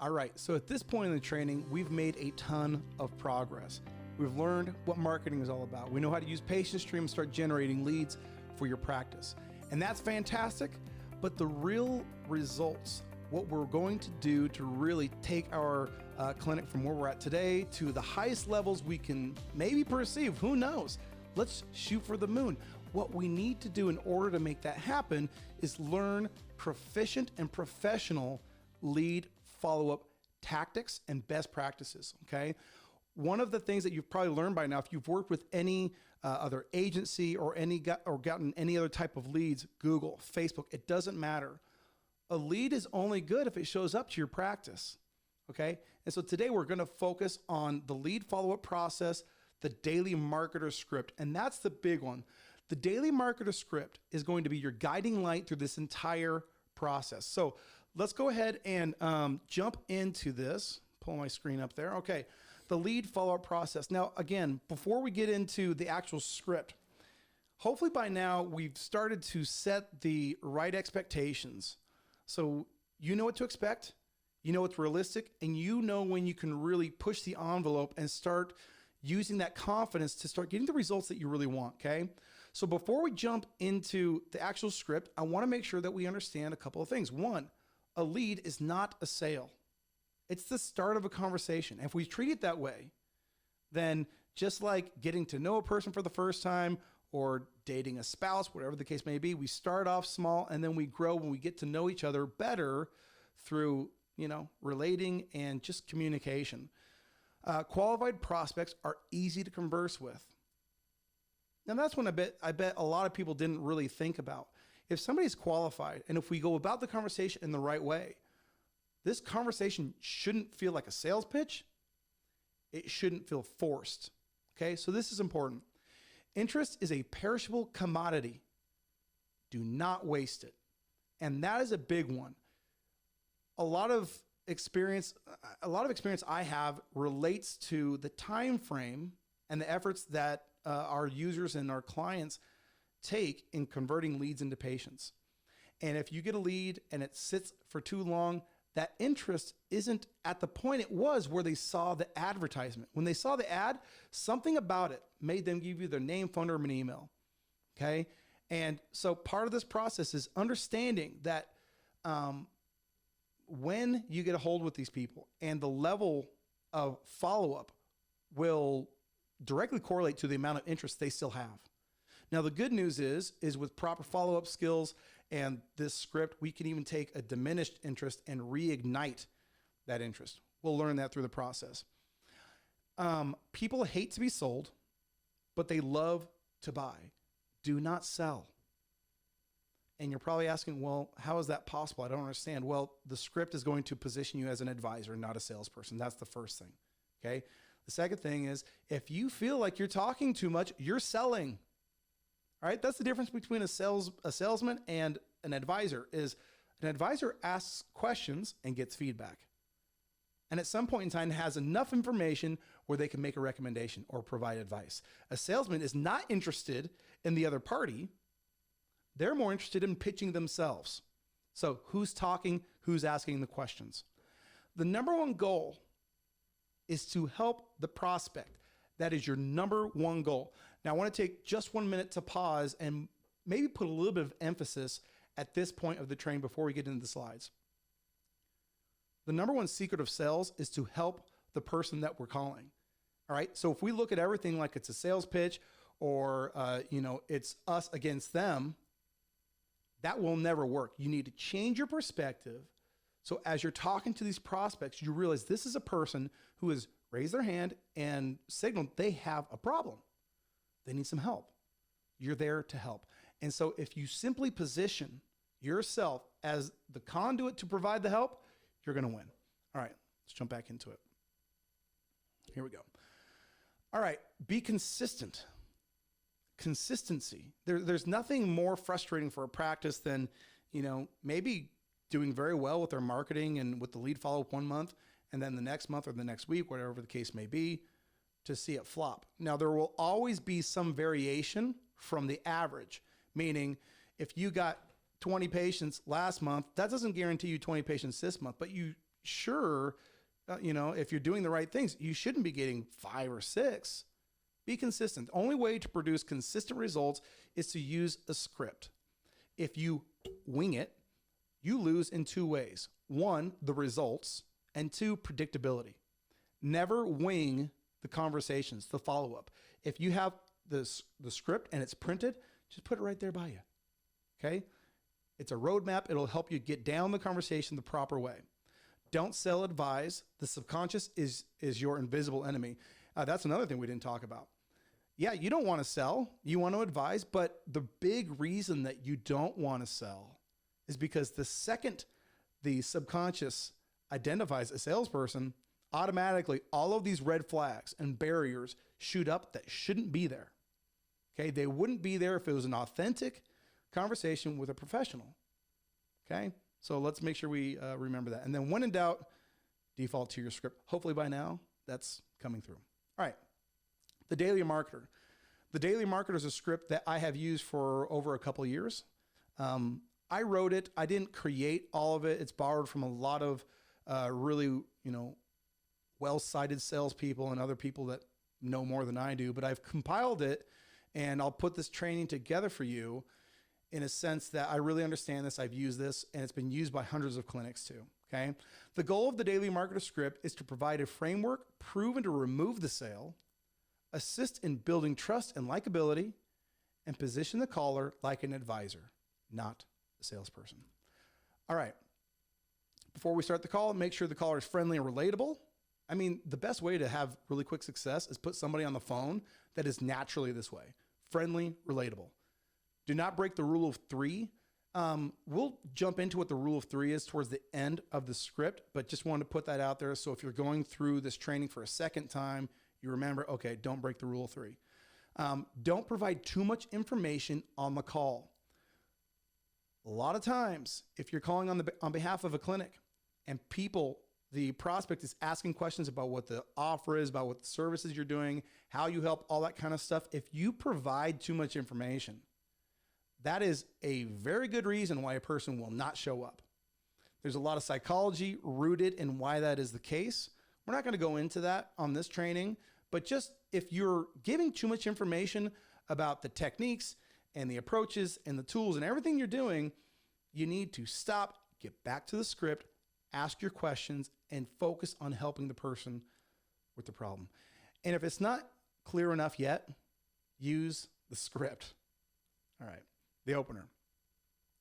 All right, so at this point in the training, we've made a ton of progress. We've learned what marketing is all about. We know how to use PatientStream and start generating leads for your practice. And that's fantastic, but the real results, what we're going to do to really take our clinic from where we're at today to the highest levels we can maybe perceive, who knows? Let's shoot for the moon. What we need to do in order to make that happen is learn proficient and professional lead follow-up tactics and best practices, okay? One of the things that you've probably learned by now, if you've worked with any other agency or gotten any other type of leads, Google, Facebook, it doesn't matter. A lead is only good if it shows up to your practice, okay? And so today we're gonna focus on the lead follow-up process, the daily marketer script, and that's the big one. The daily marketer script is going to be your guiding light through this entire process. So let's go ahead and jump into this. Pull my screen up there. Okay, the lead follow-up process. Now, again, before we get into the actual script, hopefully by now we've started to set the right expectations. So you know what to expect, you know what's realistic, and you know when you can really push the envelope and start using that confidence to start getting the results that you really want, okay? So before we jump into the actual script, I wanna make sure that we understand a couple of things. One, a lead is not a sale. It's the start of a conversation. If we treat it that way, then just like getting to know a person for the first time or dating a spouse, whatever the case may be, we start off small and then we grow when we get to know each other better through, relating and just communication. Qualified prospects are easy to converse with. Now that's when I bet a lot of people didn't really think about. If somebody's qualified and if we go about the conversation in the right way, this conversation shouldn't feel like a sales pitch. It shouldn't feel forced. Okay, so this is important. Interest is a perishable commodity. Do not waste it. And that is a big one. A lot of experience I have relates to the time frame and the efforts that our users and our clients take in converting leads into patients. And if you get a lead and it sits for too long, that interest isn't at the point it was where they saw the advertisement. When they saw the ad, something about it made them give you their name, phone number, and email, okay? And so part of this process is understanding that when you get a hold with these people and the level of follow-up will directly correlate to the amount of interest they still have. Now, the good news is with proper follow-up skills and this script, we can even take a diminished interest and reignite that interest. We'll learn that through the process. People hate to be sold, but they love to buy. Do not sell. And you're probably asking, well, how is that possible? I don't understand. Well, the script is going to position you as an advisor, not a salesperson. That's the first thing, okay? The second thing is if you feel like you're talking too much, you're selling. All right, that's the difference between a salesman and an advisor is an advisor asks questions and gets feedback. And at some point in time has enough information where they can make a recommendation or provide advice. A salesman is not interested in the other party. They're more interested in pitching themselves. So who's talking, who's asking the questions? The number one goal is to help the prospect. That is your number one goal. Now I want to take just 1 minute to pause and maybe put a little bit of emphasis at this point of the training before we get into the slides. The number one secret of sales is to help the person that we're calling. All right. So if we look at everything like it's a sales pitch or, it's us against them, that will never work. You need to change your perspective. So as you're talking to these prospects, you realize this is a person who has raised their hand and signaled they have a problem. They need some help. You're there to help. And so if you simply position yourself as the conduit to provide the help, you're going to win. All right, let's jump back into it. Here we go. All right, be consistent. Consistency. There's nothing more frustrating for a practice than, maybe doing very well with their marketing and with the lead follow-up 1 month, and then the next month or the next week, whatever the case may be, to see it flop. Now, there will always be some variation from the average, meaning if you got 20 patients last month, that doesn't guarantee you 20 patients this month, but you sure, if you're doing the right things, you shouldn't be getting 5 or 6. Be consistent. The only way to produce consistent results is to use a script. If you wing it, you lose in 2 ways. 1, the results, and 2, predictability. Never wing the conversations, the follow-up. If you have the script and it's printed, just put it right there by you. Okay? It's a roadmap. It'll help you get down the conversation the proper way. Don't sell, advise. The subconscious is your invisible enemy. That's another thing we didn't talk about. Yeah, you don't want to sell. You want to advise, but the big reason that you don't want to sell is because the second the subconscious identifies a salesperson, automatically all of these red flags and barriers shoot up that shouldn't be there. Okay, they wouldn't be there if it was an authentic conversation with a professional. Okay, so let's make sure we remember that. And then when in doubt, default to your script. Hopefully by now, that's coming through. All right, the Daily Marketer. The Daily Marketer is a script that I have used for over a couple of years. I wrote it. I didn't create all of it. It's borrowed from a lot of really, well-cited salespeople and other people that know more than I do, but I've compiled it and I'll put this training together for you in a sense that I really understand this. I've used this and it's been used by hundreds of clinics too. Okay. The goal of the Daily Marketer script is to provide a framework proven to remove the sale, assist in building trust and likability, and position the caller like an advisor, not a salesperson. All right. Before we start the call, make sure the caller is friendly and relatable. I mean, the best way to have really quick success is put somebody on the phone that is naturally this way. Friendly, relatable. Do not break the rule of 3. We'll jump into what the rule of 3 is towards the end of the script, but just wanted to put that out there. So if you're going through this training for a second time, you remember, okay, don't break the rule of 3. Don't provide too much information on the call. A lot of times, if you're calling on behalf of a clinic and the prospect is asking questions about what the offer is, about what the services you're doing, how you help, all that kind of stuff, if you provide too much information, that is a very good reason why a person will not show up. There's a lot of psychology rooted in why that is the case. We're not going to go into that on this training, but just if you're giving too much information about the techniques and the approaches and the tools and everything you're doing, you need to stop, get back to the script, ask your questions, and focus on helping the person with the problem. And if it's not clear enough yet, use the script. All right, the opener.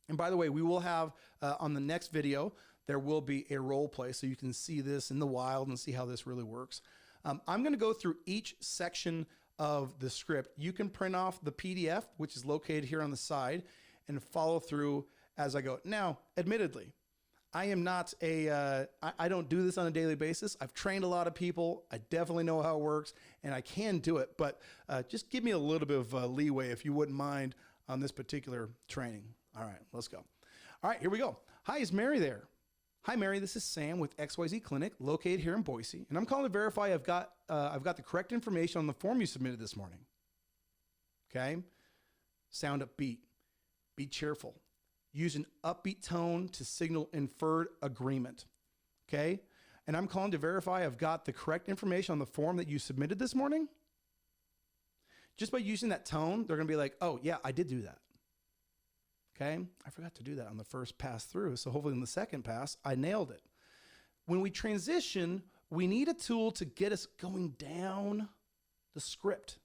And by the way, we will have on the next video, there will be a role play so you can see this in the wild and see how this really works. I'm going to go through each section of the script. You can print off the PDF, which is located here on the side, and follow through as I go. Now, admittedly, I am not I don't do this on a daily basis. I've trained a lot of people. I definitely know how it works, and I can do it, but just give me a little bit of leeway if you wouldn't mind on this particular training. All right, let's go. All right, here we go. Hi, is Mary there? Hi, Mary, this is Sam with XYZ Clinic located here in Boise, and I'm calling to verify I've got the correct information on the form you submitted this morning. Okay? Sound upbeat. Be cheerful. Use an upbeat tone to signal inferred agreement. Okay? And I'm calling to verify I've got the correct information on the form that you submitted this morning. Just by using that tone, they're going to be like, oh, yeah, I did do that. Okay? I forgot to do that on the first pass through, so hopefully in the second pass, I nailed it. When we transition, we need a tool to get us going down the script.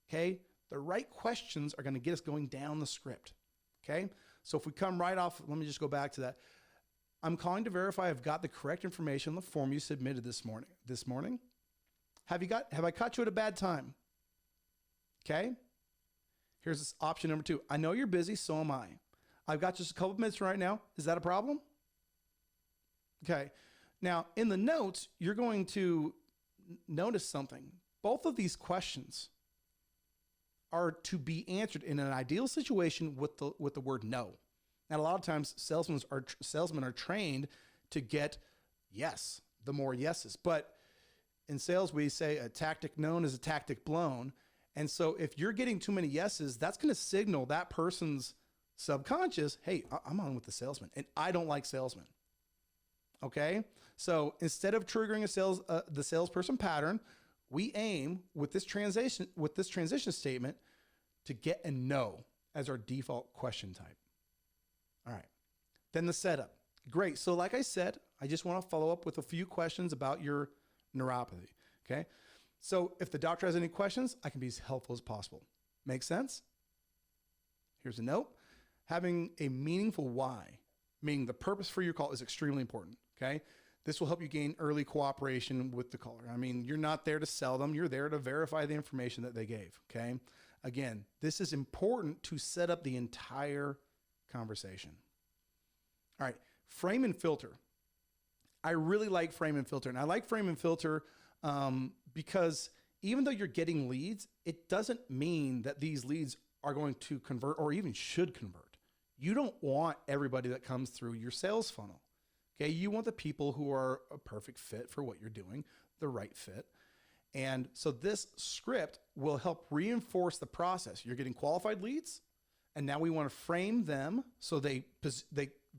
Okay? The right questions are going to get us going down the script. Okay? So if we come right off, let me just go back to that. I'm calling to verify I've got the correct information on the form you submitted this morning. Have I caught you at a bad time? Okay? Here's this option number 2. I know you're busy, so am I. I've got just a couple of minutes right now. Is that a problem? Okay. Now, in the notes, you're going to notice something. Both of these questions are to be answered in an ideal situation with the word no. And a lot of times salesmen are trained to get yes, the more yeses. But in sales, we say a tactic known is a tactic blown. And so if you're getting too many yeses, that's going to signal that person's subconscious, hey, I'm on with the salesman, and I don't like salesmen. Okay. So instead of triggering the salesperson pattern, we aim with this transition statement to get a no as our default question type. All right. Then the setup. Great. So like I said, I just want to follow up with a few questions about your neuropathy. Okay. So if the doctor has any questions, I can be as helpful as possible. Make sense? Here's a note. Having a meaningful why, meaning the purpose for your call, is extremely important. Okay. This will help you gain early cooperation with the caller. I mean, you're not there to sell them. You're there to verify the information that they gave. Okay. Again, this is important to set up the entire conversation. All right. Frame and filter. I really like frame and filter. And I like frame and filter because even though you're getting leads, it doesn't mean that these leads are going to convert or even should convert. You don't want everybody that comes through your sales funnel. Okay. You want the people who are a perfect fit for what you're doing, the right fit. And so this script will help reinforce the process. You're getting qualified leads, and now we want to frame them so they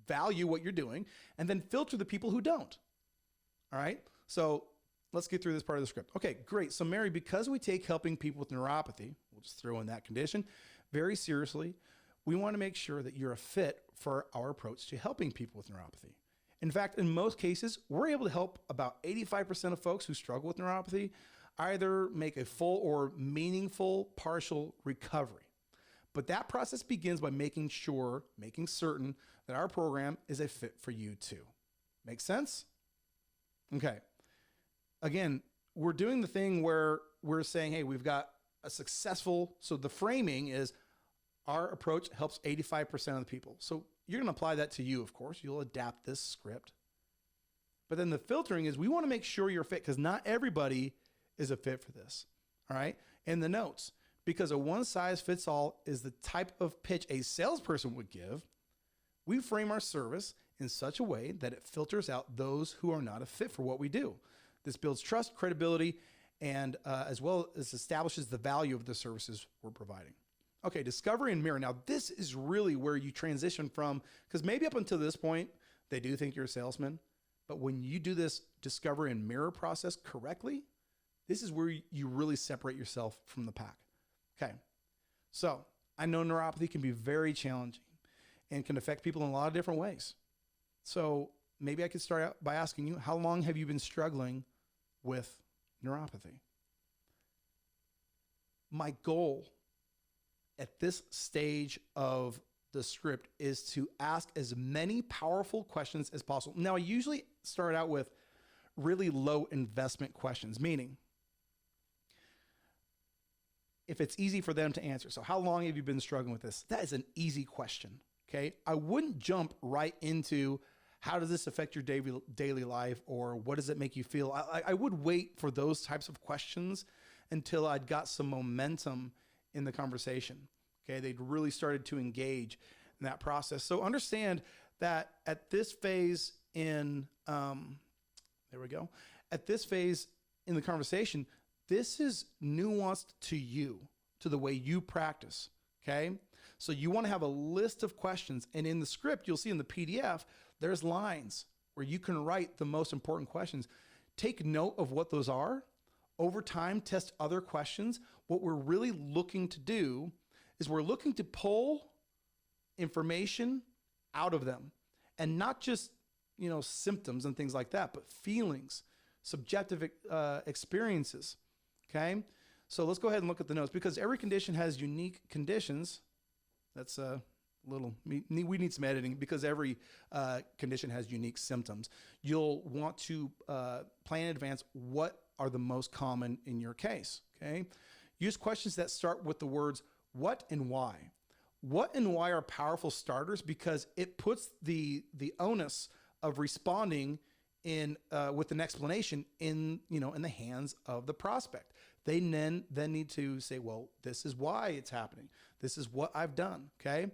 value what you're doing, and then filter the people who don't. All right. So let's get through this part of the script. Okay, great. So Mary, because we take helping people with neuropathy, we'll just throw in that condition, very seriously, we want to make sure that you're a fit for our approach to helping people with neuropathy. In fact, in most cases, we're able to help about 85% of folks who struggle with neuropathy either make a full or meaningful partial recovery. But that process begins by making certain that our program is a fit for you too. Make sense? Okay. Again, we're doing the thing where we're saying, hey, we've got a successful, so the framing is our approach helps 85% of the people. So you're going to apply that to you, of course. You'll adapt this script. But then the filtering is we want to make sure you're fit because not everybody is a fit for this. All right. And the notes, because a one size fits all is the type of pitch a salesperson would give, we frame our service in such a way that it filters out those who are not a fit for what we do. This builds trust, credibility, and as well as establishes the value of the services we're providing. Okay, discovery and mirror. Now, this is really where you transition from, because maybe up until this point, they do think you're a salesman, but when you do this discovery and mirror process correctly, this is where you really separate yourself from the pack. Okay, so I know neuropathy can be very challenging and can affect people in a lot of different ways. So maybe I could start out by asking you, how long have you been struggling with neuropathy? My goal at this stage of the script is to ask as many powerful questions as possible. Now, I usually start out with really low investment questions, meaning if it's easy for them to answer. So how long have you been struggling with this? That is an easy question, okay? I wouldn't jump right into how does this affect your daily life or what does it make you feel? I would wait for those types of questions until I'd got some momentum in the conversation, okay? They'd really started to engage in that process. So understand that at this phase in, at this phase in the conversation, this is nuanced to you, to the way you practice, okay? So you want to have a list of questions, and in the script, you'll see in the PDF, there's lines where you can write the most important questions. Take note of what those are. Over time, test other questions. What we're really looking to do is we're looking to pull information out of them, and not just, symptoms and things like that, but feelings, subjective experiences. Okay, so let's go ahead and look at the notes because every condition has unique conditions. That's we need some editing because every condition has unique symptoms. You'll want to plan in advance what are the most common in your case. Okay, use questions that start with the words what and why. What and why are powerful starters because it puts the onus of responding in with an explanation in the hands of the prospect. They then need to say, well, this is why it's happening. This is what I've done. Okay.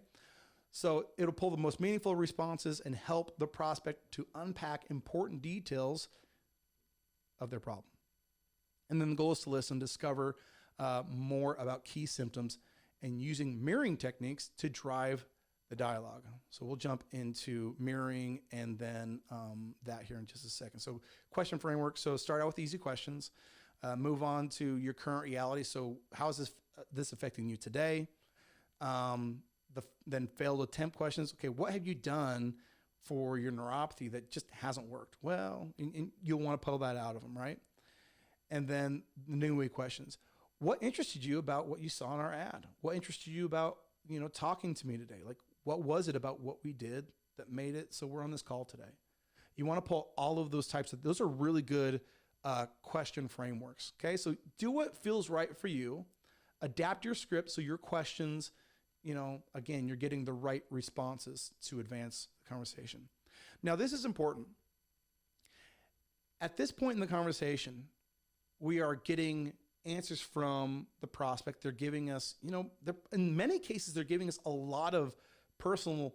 So it'll pull the most meaningful responses and help the prospect to unpack important details of their problem. And then the goal is to listen, discover more about key symptoms and using mirroring techniques to drive the dialogue. So we'll jump into mirroring and then that here in just a second. So question framework. So start out with easy questions, move on to your current reality. So how is this affecting you today? Then failed attempt questions. Okay, what have you done for your neuropathy that just hasn't worked? Well, and you'll want to pull that out of them, right? And then the new way questions. What interested you about what you saw in our ad? What interested you about, talking to me today? Like, what was it about what we did that made it so we're on this call today? You want to pull all of those those are really good question frameworks. Okay, so do what feels right for you. Adapt your script so your questions, again, you're getting the right responses to advance the conversation. Now, this is important. At this point in the conversation, we are getting answers from the prospect. They're giving us, in many cases, they're giving us a lot of personal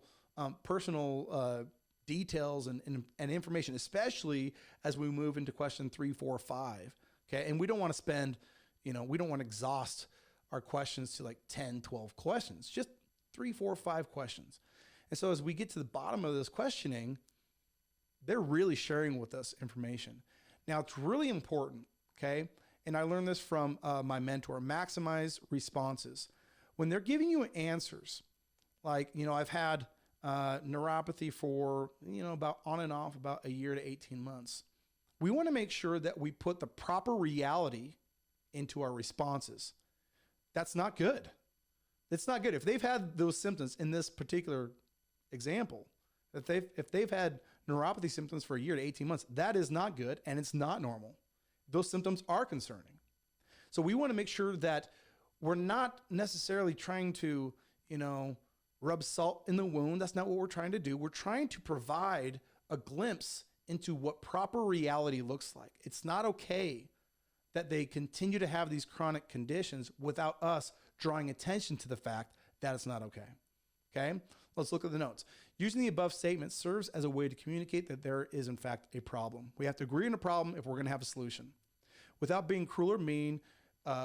details and information, especially as we move into question 3, 4, 5. Okay. And we don't want to spend, we don't want to exhaust our questions to like 10, 12 questions, just 3, 4, 5 questions. And so as we get to the bottom of this questioning, they're really sharing with us information. Now, it's really important, okay? And I learned this from my mentor, maximize responses. When they're giving you answers, like, I've had neuropathy for, about on and off about a year to 18 months. We want to make sure that we put the proper reality into our responses. That's not good. It's not good. If they've had those symptoms in this particular example, if they've had neuropathy symptoms for a year to 18 months, that is not good and it's not normal. Those symptoms are concerning. So we want to make sure that we're not necessarily trying to, rub salt in the wound. That's not what we're trying to do. We're trying to provide a glimpse into what proper reality looks like. It's not okay that they continue to have these chronic conditions without us drawing attention to the fact that it's not okay. Okay, let's look at the notes. Using the above statement serves as a way to communicate that there is in fact a problem. We have to agree on a problem if we're going to have a solution. Without being cruel or mean,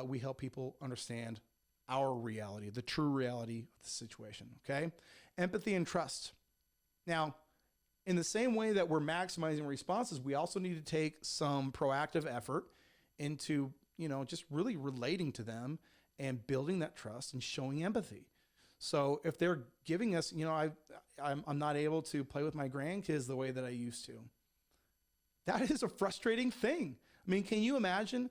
we help people understand our reality, the true reality of the situation. Okay, empathy and trust. Now, in the same way that we're maximizing responses, we also need to take some proactive effort into, just really relating to them and building that trust and showing empathy. So if they're giving us, I'm not able to play with my grandkids the way that I used to. That is a frustrating thing. I mean, can you imagine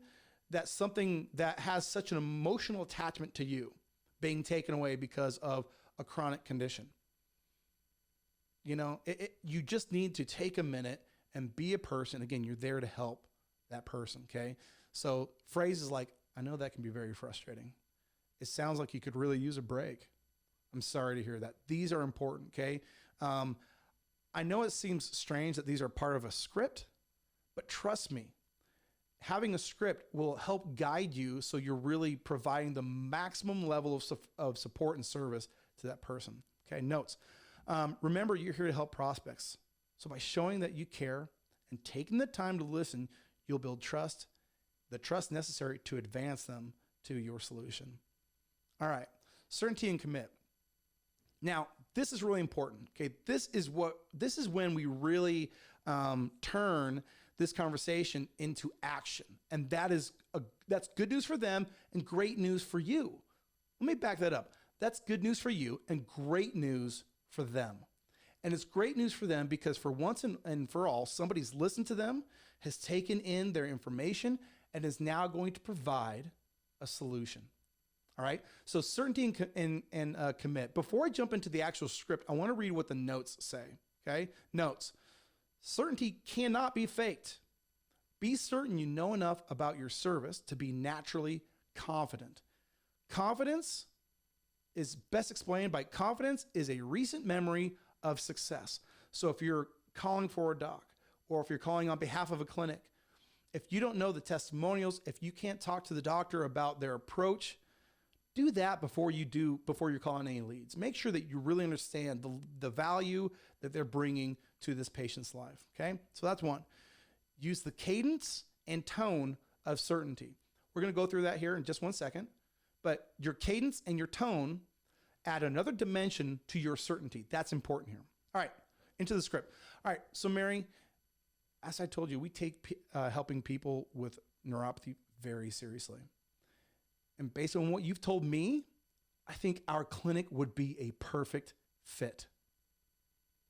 that something that has such an emotional attachment to you being taken away because of a chronic condition? You just need to take a minute and be a person. Again, you're there to help that person, okay? So phrases like, I know that can be very frustrating. It sounds like you could really use a break. I'm sorry to hear that. These are important, okay? I know it seems strange that these are part of a script, but trust me, having a script will help guide you so you're really providing the maximum level of support and service to that person, okay? Notes. Remember, you're here to help prospects. So by showing that you care and taking the time to listen, you'll build trust, the trust necessary to advance them to your solution. All right, certainty and commit. Now, this is really important. Okay, this is when we really turn this conversation into action, and that's good news for them and great news for you. Let me back that up. That's good news for you and great news for them. And it's great news for them because for once and for all, somebody's listened to them, has taken in their information, and is now going to provide a solution. All right. So certainty and commit. Before I jump into the actual script, I want to read what the notes say. Okay. Notes. Certainty cannot be faked. Be certain you know enough about your service to be naturally confident. Confidence is best explained by confidence is a recent memory of success. So if you're calling for a doc or if you're calling on behalf of a clinic, if you don't know the testimonials, if you can't talk to the doctor about their approach, do that before you're calling any leads. Make sure that you really understand the value that they're bringing to this patient's life, okay? So that's one. Use the cadence and tone of certainty. We're gonna go through that here in just one second, but your cadence and your tone add another dimension to your certainty. That's important here. All right, into the script. All right, so Mary, as I told you, we take helping people with neuropathy very seriously. And based on what you've told me, I think our clinic would be a perfect fit.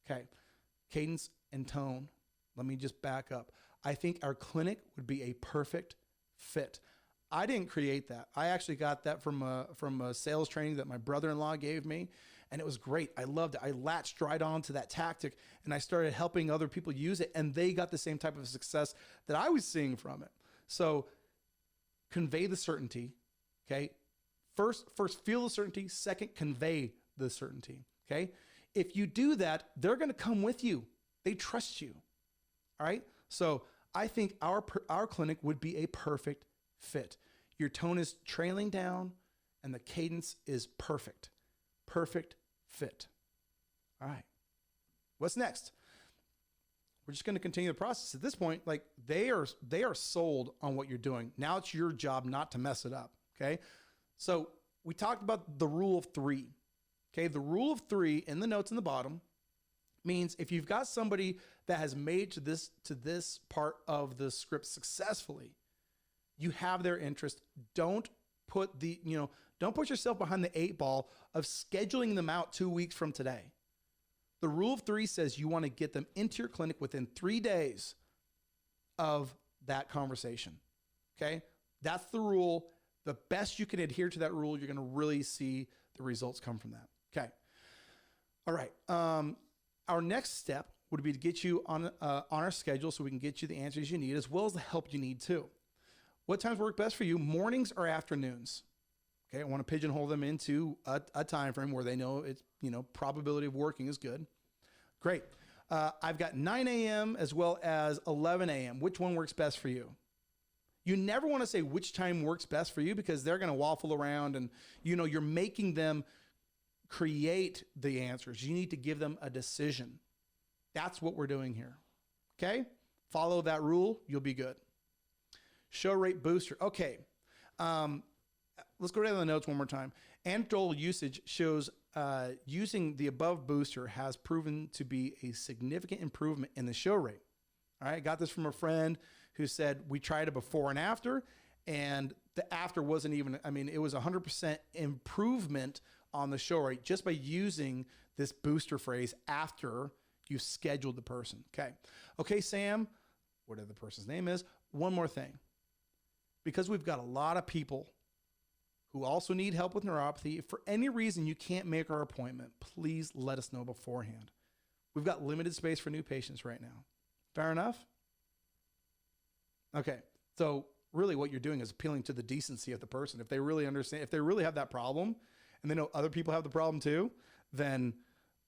Okay, cadence and tone. Let me just back up. I think our clinic would be a perfect fit. I didn't create that. I actually got that from a sales training that my brother-in-law gave me, and it was great. I loved it. I latched right onto that tactic, and I started helping other people use it, and they got the same type of success that I was seeing from it. So convey the certainty, okay? First feel the certainty. Second, convey the certainty, okay? If you do that, they're going to come with you. They trust you, all right? So I think our clinic would be a perfect fit. Your tone is trailing down and the cadence is perfect. Perfect fit. All right. What's next? We're just going to continue the process. At this point, like they are sold on what you're doing. Now it's your job not to mess it up. Okay. So we talked about the rule of three. Okay. The rule of three in the notes in the bottom means if you've got somebody that has made to this part of the script successfully, you have their interest. Don't put yourself behind the 8 ball of scheduling them out 2 weeks from today. The rule of three says you want to get them into your clinic within 3 days of that conversation. Okay. That's the rule. The best you can adhere to that rule, you're going to really see the results come from that. Okay. All right. Our next step would be to get you on our schedule so we can get you the answers you need as well as the help you need too. What times work best for you? Mornings or afternoons? Okay, I want to pigeonhole them into a time frame where they know it's, probability of working is good. Great. I've got 9 a.m. as well as 11 a.m. Which one works best for you? You never want to say which time works best for you because they're going to waffle around and, you're making them create the answers. You need to give them a decision. That's what we're doing here. Okay? Follow that rule. You'll be good. Show rate booster. Okay. Let's go down the notes one more time. Anecdotal usage shows using the above booster has proven to be a significant improvement in the show rate. All right. I got this from a friend who said we tried it before and the after wasn't even, it was 100% improvement on the show rate just by using this booster phrase after you scheduled the person. Okay. Okay, Sam, whatever the person's name is, one more thing. Because we've got a lot of people who also need help with neuropathy, if for any reason you can't make our appointment, please let us know beforehand. We've got limited space for new patients right now. Fair enough? Okay, so really what you're doing is appealing to the decency of the person. If they really understand, if they really have that problem, and they know other people have the problem too, then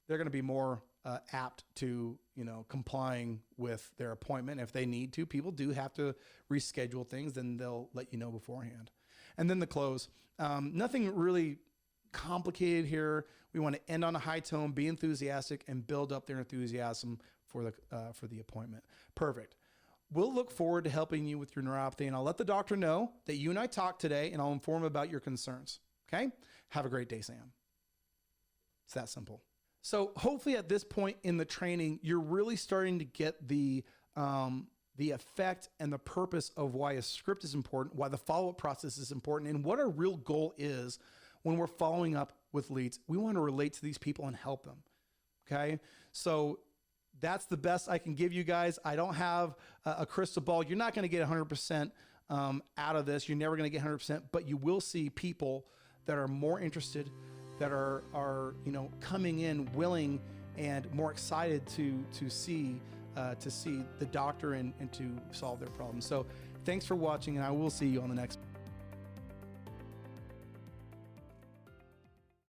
they're going to be more apt to, complying with their appointment. If they need to, people do have to reschedule things, then they'll let you know beforehand. And then the close. Nothing really complicated here. We want to end on a high tone, be enthusiastic, and build up their enthusiasm for the appointment. Perfect. We'll look forward to helping you with your neuropathy, and I'll let the doctor know that you and I talked today, and I'll inform him about your concerns. Okay? Have a great day, Sam. It's that simple. So hopefully at this point in the training, you're really starting to get the effect and the purpose of why a script is important, why the follow-up process is important, and what our real goal is when we're following up with leads. We want to relate to these people and help them. Okay? So that's the best I can give you guys. I don't have a crystal ball. You're not going to get 100% out of this. You're never going to get 100%, but you will see people that are more interested, that are coming in willing and more excited to see the doctor and to solve their problems. So thanks for watching, and I will see you on the next.